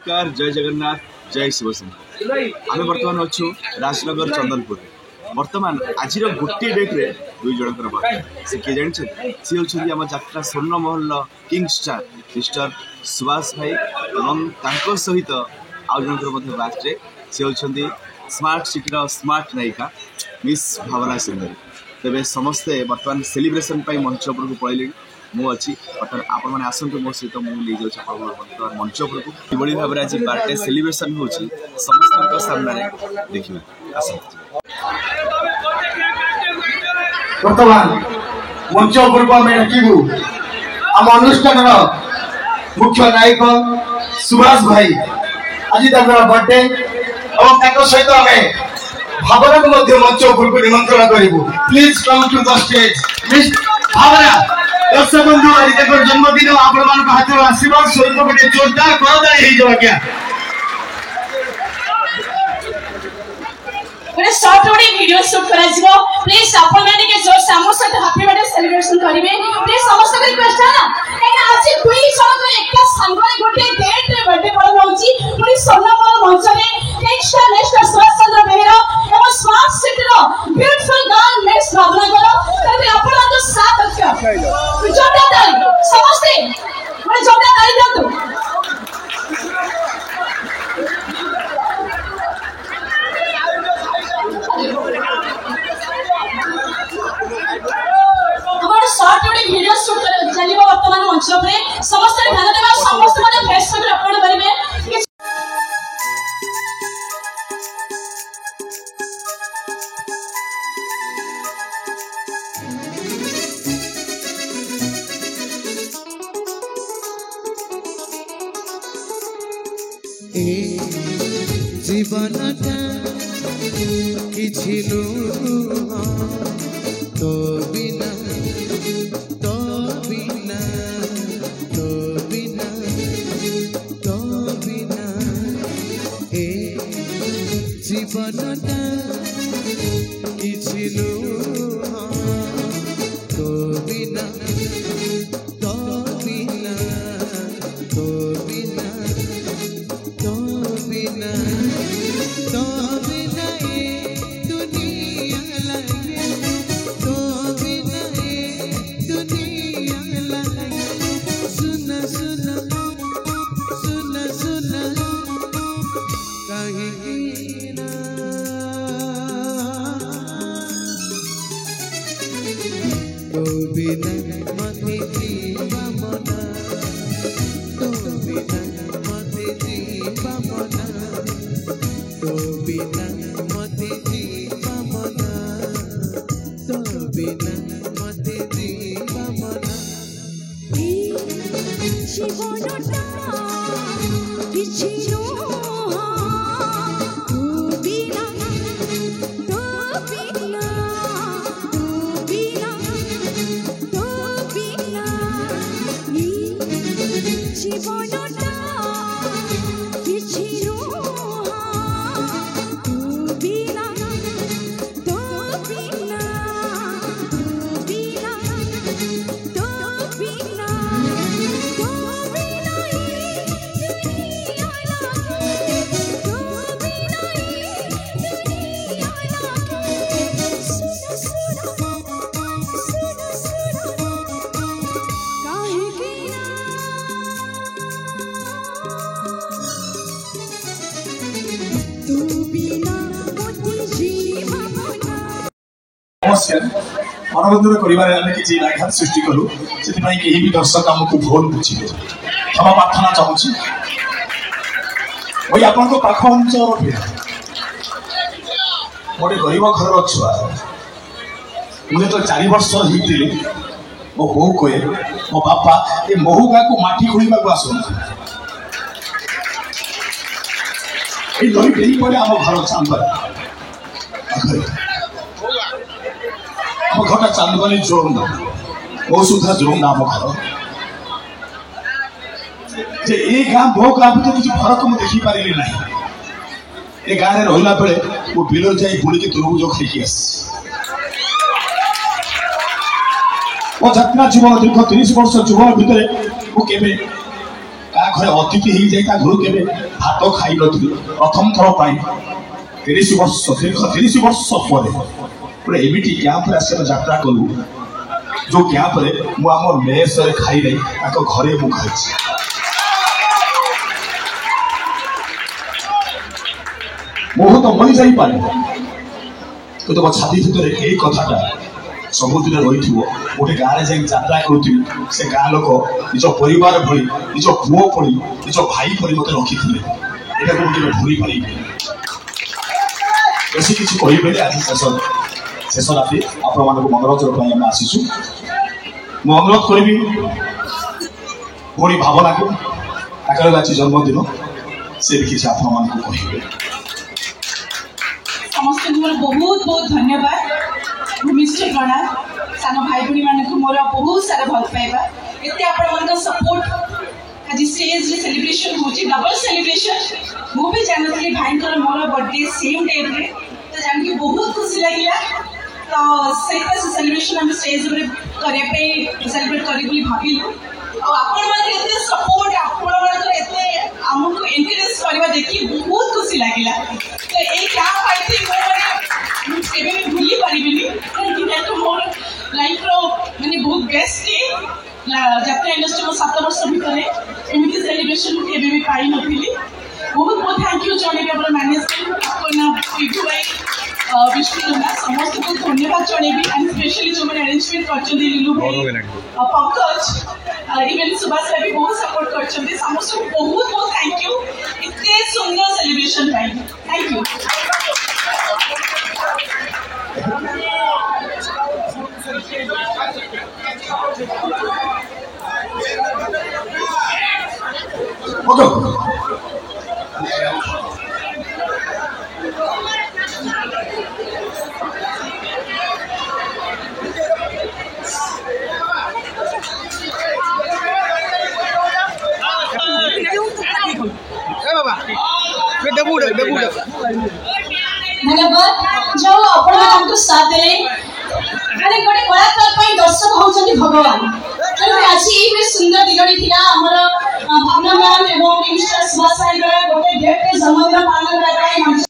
नमस्कार, जय जगन्नाथ, जय शिव शंकर। आम बर्तमान अच्छु राजनगर चंदनपुर। बर्तमान आज गोटे डेट रे दुई जनकर बात से किए जानते सी होती आम यात्रा स्वर्ण महल किंग स्टार मिस्टर सुभाष भाई और सहित आउ जनकर बातरे सी होती स्मार्ट सिटी स्मार्ट नायिका मिस भावना सुंदरी। तेरे समस्ते बर्तमान सेलिब्रेशन मंच उपरको पड़े मुझी बर्तमान आपण मैंने आसतु मो सहित मुझे बर्तमान मंच उपरको किभली भाव आज बर्थडे सेलिब्रेशन हो समस्त सामने देखिए बर्तमान मंच उपरको आम डाकू आम अनुष्ठान मुख्य नायक सुभाष भाई आज बर्थडे और सहित आम भावना को मंच उपरको निमंत्रण करूँ। Please come to the stage miss Bhavana. दर्शक बंधु आज जन्मदिन आपण मान हाथ आशीर्वाद स्वरूप गोटे जोरदार करदानी हो आज्ञा गोटे शॉर्ट गोटे वीडियो शूट करा जिवो। प्लीज आपण माने के जोर सामो साथ हैप्पी बर्थडे सेलिब्रेशन करिवे। प्लीज समस्त को रिक्वेस्ट है ना एना आज दुई जण को एकटा संगरे गोटे डेट रे बर्थडे पालन होची पुनी सोनामल मंच रे नेक्स्ट सुभाष चंद्र बेहेरा एवं स्मार्ट सिटी रो ब्यूटीफुल गर्ल मिस भावना करो तबे आपण तो साथ अच्छा जोरदार ताली समस्त गोटे जोरदार ताली दंतु। शॉर्ट गोटे वीडियो शूट चलिबो वर्तमान मंच पे समस्त ध्यान देबा समस्त मते फेसबुक रे अपलोड करिवे। ए जीवनटा किछि तो बिना तो बिना तो बिना तो बिना ए जीवनटा किछि तो बिना तो बिना तो बिना तो बिना तो बिना ए दुनिया लगे तो बिना ए दुनिया लगे। सुन सुन सुन सुन कहीं ना तो बिना मते जीवा मना तो बिना मते जीवा मना तो बिना मते जीवा मना तो बिना मते जीवा मना। जीवनटा किछि मनोरंजन कर किसी व्याघात सृष्टि कलु से कहीं भी दर्शक आमको भूल बुझे क्षमा प्रार्थना चाहूँगी भाई आपन पाख अंचल गोटे गरीब घर छुआ मुझे तो 4 वर्ष होती मो बो कहे मो बापा ये महुगा को माटी खोलने को आसुन नई डेरी पर आम घर चांदर आम घर चांदवानी जोन बहुसुधा जोन आम घर जे ए गाँ मो गाँ भी तो किसी फरक मुझे देखी पारि ना ए गाँव में रहा बेले मो बिल जाई बुड़ी तुरबुज खाई आस मो जात्रा जीवन दीर्घ 30 वर्ष जीवन भितर मुझे घरे अतिथि हो जाए घर के भात खाई नी प्रथम थर पर 30 वर्ष दीर्घ 30 वर्ष पर गोटे एमती कैंप यात्रा कलु जो कैंप आम मेस खाई नहीं घरे मु खाई बहुत मरी जापे कि तुम छाती भितर यही कथाटा सबुदिन रही गोटे गाँव में जाकर यात्रा करुवी से गाँ लोक निज परिवार भली निज पुओ पड़ी निज भाई पड़ी मत रखी यहाँ को मुझे भूली पारि बेसी किसी कहे आज शेष राति आपण मान मनोरंजन आम आसीचु मु अनुरोध करी भोड़ी भावना को आज जन्मदिन से भी किसी आपण मान कहे समस्त बहुत बहुत धन्यवाद भूमिष्ठ प्रणाम सान भाई भाई मान मोर बहुत सारा भल पाइबा एत आपण सपोर्ट आज स्टेज रे सेलिब्रेशन होची डबल सेलिब्रेशन मु भी जानथि भाई मोर बर्थडे सेम डे रे तो जान के बहुत खुशी लागला तो सेटा सेलिब्रेशन हम स्टेज रे करे पे सेलिब्रेट करी बोली भाबिलु और आपण मान एते सपोर्ट आपण मान एते हमको एनकरेज करबा देखि बहुत खुशी लागला तो ए क्या पाइथि केबे भी भूली पारिबिनी कि तो मोर लाइफ रो माने बहुत बेस्ट डे यात्रा इंडस्ट्री में 7 वर्ष भितर एमती सेलिब्रेशन केबे भी पाई नथिली बहुत बहुत थैंक यू जने के मैनेजमेंट अपना विभू भाई विष्णु समस्त को धन्यवाद जनेबी एंड स्पेशली जो मैंने अरेंजमेंट करछन लीलू भाई पंकज इवन सुभाष भाई भी बहुत सपोर्ट करछन समस्त को बहुत बहुत थैंक यू इतने सुंदर सेलिब्रेशन भाई थैंक यू धन्यवाद जो आपण हमको साथ दे माने गोटे कलाकार पई दर्शक होचंती भगवान तो आज ये सुंदर दिगड़ी थिला हमर भावना मैम एवं मिस्टर सुभाष भाई गोटे डेट के जन्मदिन पालन करबा